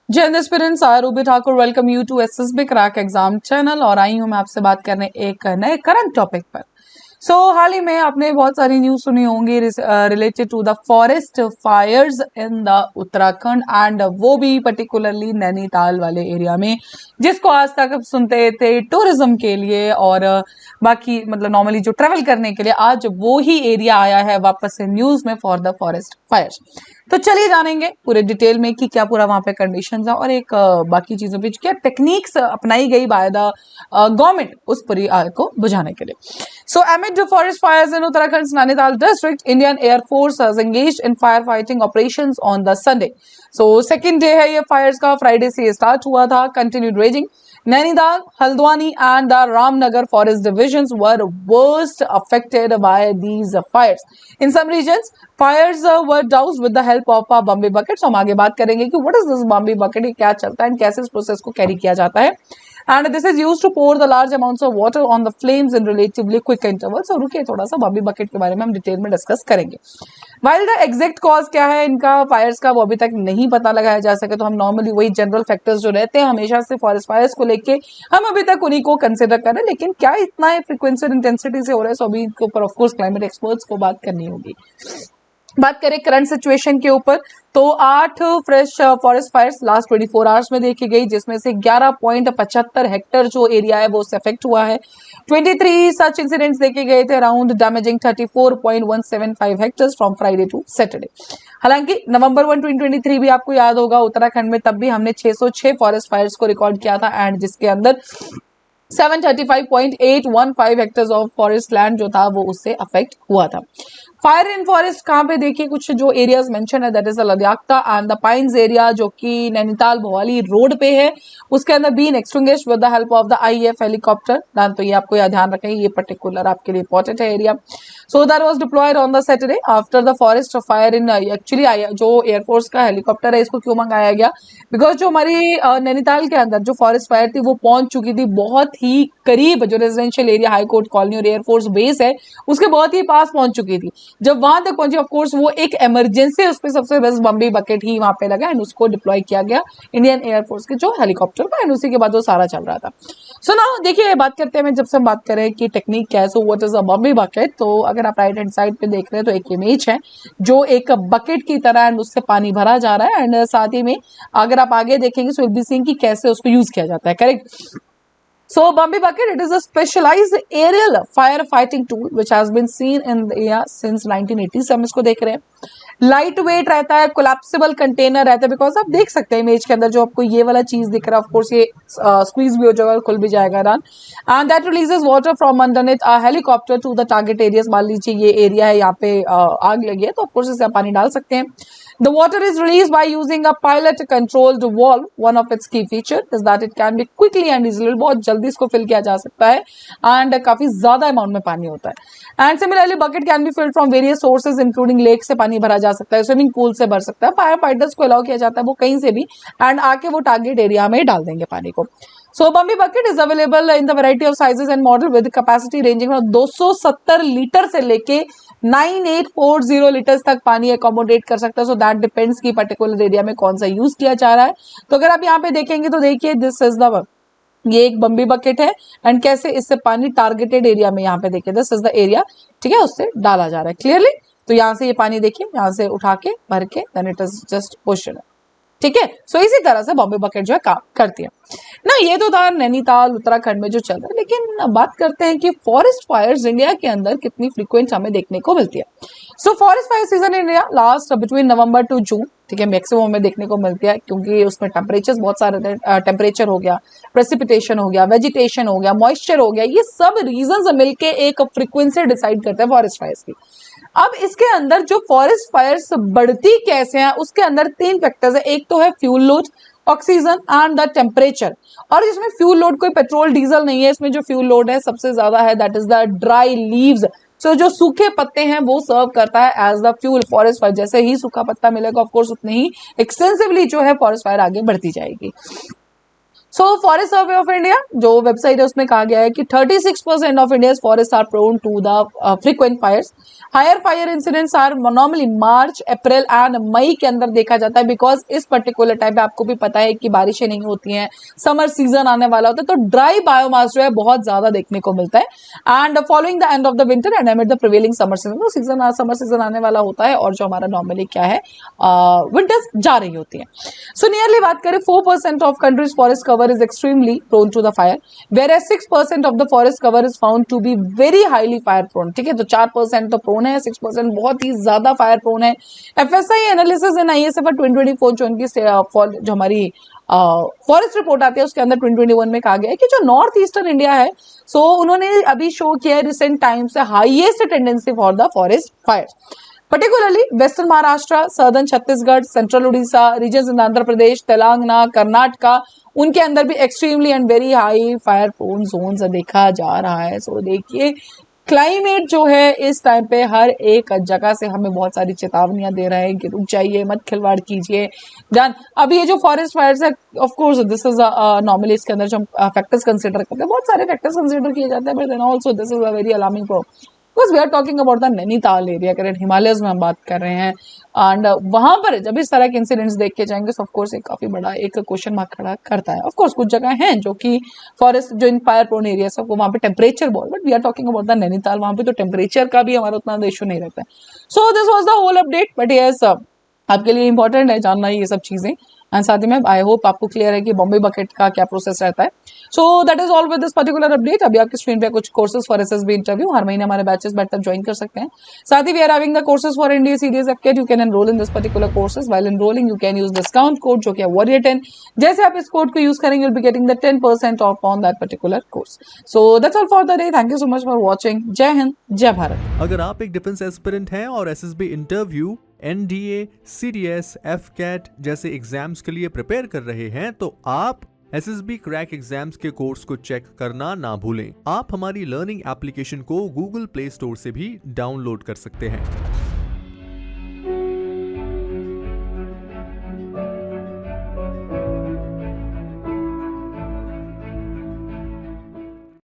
जय Hind aspirants, I Ruby Thakur welcome you to SSB crack exam channel. और I हूं मैं आपसे बात करने एक नए करंट टॉपिक पर। हाल ही में आपने बहुत सारी न्यूज सुनी होंगी related to the forest fires in the Uttarakhand and वो भी पर्टिकुलरली नैनीताल वाले एरिया में, जिसको आज तक आप सुनते थे टूरिज्म के लिए और बाकी मतलब नॉर्मली जो ट्रेवल करने के लिए, आज वो ही एरिया आया है वापस से न्यूज में फॉर द फॉरेस्ट फायर्स। तो चलिए जानेंगे पूरे डिटेल में कि क्या पूरा वहां पे कंडीशंस है और एक बाकी चीजों पे क्या टेक्निक्स अपनाई गई बाय द गवर्नमेंट उस पूरी आग को बुझाने के लिए। So amid the forest fires in Uttarakhand's Nainital district, Indian Air Force has engaged in firefighting operations on the Sunday. So second day है ये fires का, Friday से start हुआ था, continued raging. Nainital, Haldwani and the Ramnagar forest divisions were worst affected by these fires. In some regions, fires were doused with the help of Bambi buckets. हम आगे बात करेंगे कि what is this Bambi bucket, ये क्या चलता है and कैसे इस प्रोसेस को कैरी किया जाता है। And this is used to pour the large amounts of water on the flames in relatively quick intervals. और रुकिए थोड़ा सा बॉम्बी बकेट के बारे में हम डिटेल में डिस्कस करेंगे। While the exact cause क्या है इनका फायर्स का वो अभी तक नहीं पता लगाया जा सके, तो हम नॉर्मली वही जनरल फैक्टर्स जो रहते हैं हमेशा से फॉरेस्ट फायर्स को लेके हम अभी तक उन्हीं को कंसिडर करें। लेकिन क्या इतना फ्रीक्वेंसी और इंटेंसिटी से हो रहा है, सो अभी इनके ऊपर ऑफकोर्स क्लाइमेट एक्सपर्ट्स को बात करनी होगी। बात करें करंट सिचुएशन के ऊपर, तो 8 fresh forest fires last 24 hours में देखी गई, जिसमें से 11.75 हेक्टर जो एरिया है वो उससे अफेक्ट हुआ है। 23 सच इंसिडेंट्स देखे गए थे around damaging 34.175 hectares from Friday to Saturday. हालांकि नवंबर 1 2023 भी आपको याद होगा उत्तराखंड में, तब भी हमने 606 फॉरेस्ट फायर्स को रिकॉर्ड किया था एंड जिसके अंदर 735.815 हेक्टर्स ऑफ फॉरेस्ट लैंड जो था वो उससे अफेक्ट हुआ था। फायर इन फॉरेस्ट कहाँ पे देखिए, कुछ जो एरियाज मेंशन है दैट इज लद्याख्ता एंड द पाइन्स एरिया जो कि नैनीताल भोवाली रोड पे है, उसके अंदर been extinguished with the help of the IAF helicopter. तो ये आपको याद ध्यान रखें, ये पर्टिकुलर आपके लिए इंपॉर्टेंट है area. So that was diploid on the Saturday after the forest fire in actually जो एयरफोर्स का हेलीकॉप्टर है इसको क्यों मंगाया गया, बिकॉज जो हमारी नैनीताल के अंदर जो फॉरेस्ट फायर थी वो पहुंच चुकी थी बहुत ही करीब, जो residential area high court colony और एयरफोर्स बेस है उसके बहुत ही पास पहुंच चुकी थी। जब वहां तक पहुंची ऑफ कोर्स वो एक इमरजेंसी, उस पर सबसे बेस्ट बम्बी बकेट ही वहां पे लगा एंड उसको डिप्लॉय किया गया इंडियन एयरफोर्स के जो हेलीकॉप्टर पर एंड उसी के बाद वो सारा चल रहा था। सो ना देखिए बात करते हैं, जब से हम बात करें कि टेक्निक क्या है, so what is a Bambi bucket, तो अगर आप राइट हैंड साइड पे देख रहे हैं तो एक इमेज है जो एक बकेट की तरह एंड उससे पानी भरा जा रहा है एंड साथ ही में अगर आप आगे देखेंगे सो विल बी सीइंग कि कैसे उसको यूज किया जाता है, correct. So Bambi bucket, it is a specialized aerial firefighting tool which has been seen in the area since 1980 से हम इसको देख रहे हैं। लाइट वेट रहता है, कोलैप्सिबल कंटेनर रहता है, बिकॉज आप देख सकते हैं इमेज के अंदर जो आपको ये वाला चीज दिख रहा है, ऑफ कोर्स ये स्क्वीज भी हो जाएगा, खुल भी जाएगा run and that releases water from underneath a helicopter to the target areas. मान लीजिए ये एरिया है, यहाँ पे आग लगी है, तो ऑफ कोर्स इससे आप पानी डाल सकते हैं। The water is released by using a pilot-controlled valve. One of its key feature is that it can be quickly and easily, बहुत जल्दी इसको फिल किया जा सकता है and काफी ज्यादा अमाउंट में पानी होता है। And similarly, bucket can be filled from various sources, including lake से पानी भरा जा सकता है, स्विमिंग पूल से भर सकता है, फायर फाइटर्स को अलाउ किया जाता है वो कहीं से भी एंड आके वो टारगेट एरिया में डाल देंगे पानी को। So Bambi bucket is available in the variety of sizes and model with capacity ranging from 270 litre से लेके 9840 लीटर्स तक पानी अकोमोडेट कर सकता है। सो दैट डिपेंड्स कि पर्टिकुलर एरिया में कौन सा यूज किया जा रहा है। तो अगर आप यहाँ पे देखेंगे तो देखिए दिस इज द ये एक बम्बी बकेट है एंड कैसे इससे पानी टारगेटेड एरिया में, यहाँ पे देखिए दिस इज द एरिया, ठीक है, उससे डाला जा रहा है क्लियरली। तो यहाँ से ये पानी देखिए, यहाँ से उठा के भर के then it is just pushed, ठीक है। सो इसी तरह से बॉम्बे बकेट जो है काम करती है ना। ये तो था नैनीताल उत्तराखंड में जो चल रहा है, लेकिन बात करते हैं कि फॉरेस्ट फायर्स इंडिया के अंदर कितनी फ्रीक्वेंट हमें देखने को मिलती है। So forest fire season in India last between November to June, ठीक है, मैक्सिमम में देखने को मिलती है क्योंकि उसमें टेम्परेचर बहुत सारे, टेम्परेचर हो गया, प्रेसिपिटेशन हो गया, वेजिटेशन हो गया, मॉइस्चर हो गया, ये सब रीजंस मिलके एक फ्रीक्वेंसी डिसाइड करते हैं फॉरेस्ट फायर्स की। अब इसके अंदर जो फॉरेस्ट फायर्स बढ़ती कैसे हैं उसके अंदर 3 फैक्टर्स है। एक तो है fuel load, oxygen and the temperature. और इसमें फ्यूल लोड कोई पेट्रोल डीजल नहीं है, इसमें जो फ्यूल लोड है सबसे ज्यादा है that is the dry leaves. So जो सूखे पत्ते हैं वो सर्व करता है as the fuel forest fire. जैसे ही सूखा पत्ता मिलेगा ऑफकोर्स उतनी ही एक्सटेंसिवली जो है फॉरेस्ट फायर आगे बढ़ती जाएगी। So forest survey of India जो वेबसाइट है उसमें कहा गया है कि 36% of India's forest are prone to the frequent fires. Higher fire incidents are normally March, April and May के अंदर देखा जाता है, बिकॉज इस पर्टिकुलर टाइम पे आपको भी पता है कि बारिशें नहीं होती हैं, समर सीजन आने वाला होता है, तो ड्राई बायोमास जो है बहुत ज्यादा देखने को मिलता है. And following the end of the winter and एमिड the prevailing summer season, तो सीजन समर सीजन आने वाला होता है और जो हमारा नॉर्मली क्या है विंटर्स जा रही होती है. सो नियरली बात करें 4% of country's forest cover is extremely prone to the fire, whereas 6% of the forest cover is found to be very highly fire prone. ठीक है, तो 4% तो प्रोन है, 6% बहुत ही ज्यादा फायर प्रोन है. एफएसआई एनालिसिस इन आईएसएफ 2024 जो उनकी जो हमारी फॉरेस्ट रिपोर्ट आती है उसके अंदर 2021 में कहा गया है कि जो नॉर्थ ईस्टर्न इंडिया है, सो उन्होंने अभी शो किया है रिसेंट टाइम से highest tendency for the forest fire. Particularly Western Maharashtra, Southern Chhattisgarh, Central Odisha, regions in Andhra Pradesh, Telangana, Karnataka, उनके अंदर भी extremely and very high fire prone zones देखा जा रहा है. सो देखिए क्लाइमेट जो है इस टाइम पे हर एक जगह से हमें बहुत सारी चेतावनियां दे रहा है कि रुक जाइए, मत खिलवाड़ कीजिए. डन. अब ये जो फॉरेस्ट फायर्स है, of course this is normally इसके अंदर जो हम फैक्टर्स कंसिडर करते हैं, बहुत सारे फैक्टर्स कंसिडर किए जाते हैं, but then also this is a very alarming problem. Because we are talking about the Nainital area, correct, Himalayas में हम बात कर रहे हैं. एंड वहां पर जब इस तरह के इंसिडेंट्स देख के जाएंगे, ऑफ कोर्स एक काफी बड़ा एक क्वेश्चन मार्क खड़ा करता है. ऑफ कोर्स कुछ जगह हैं जो कि फॉरेस्ट जो इन फायर प्रोन एरिया है वहां पे टेम्परेचर बहुत, but we are talking about the Nainital, वहां पे तो टेम्परेचर का भी हमारा उतना इशू नहीं रहता है. So this was the whole update, but yes आपके लिए इंपॉर्टेंट है जानना ये सब चीजें. एंड साथ ही में आई होप आपको क्लियर है कि बॉम्बे बकेट का क्या प्रोसेस रहता है. So that is all with this particular update. अभी आपकी स्क्रीन पे कुछ कोर्सेज फॉर एसएसबी इंटरव्यू, हर महीने हमारे बैचेस बैठकर ज्वाइन कर सकते हैं. साथ ही we are having the courses for NDA CDS AFCAT. You can enrol in this particular courses. While enrolling you can use discount code जो कि है Warrior10. जैसे आप इस कोड को यूज करेंगे you'll be getting the 10% of on that particular course. So that's all for the day. Thank you so much for watching. जय हिंद, जय भारत. अगर आप एक डिफेंस एस्पिरेंट हैं और एसएसबी इंटरव्यू, एनडीए, सीडीएस, एफकेट जैसे एग्जाम्स के लिए प्रिपेयर कर रहे हैं, तो आप एसएसबी क्रैक एग्जाम्स के कोर्स को चेक करना ना भूलें. आप हमारी लर्निंग एप्लीकेशन को गूगल प्ले स्टोर से भी डाउनलोड कर सकते हैं.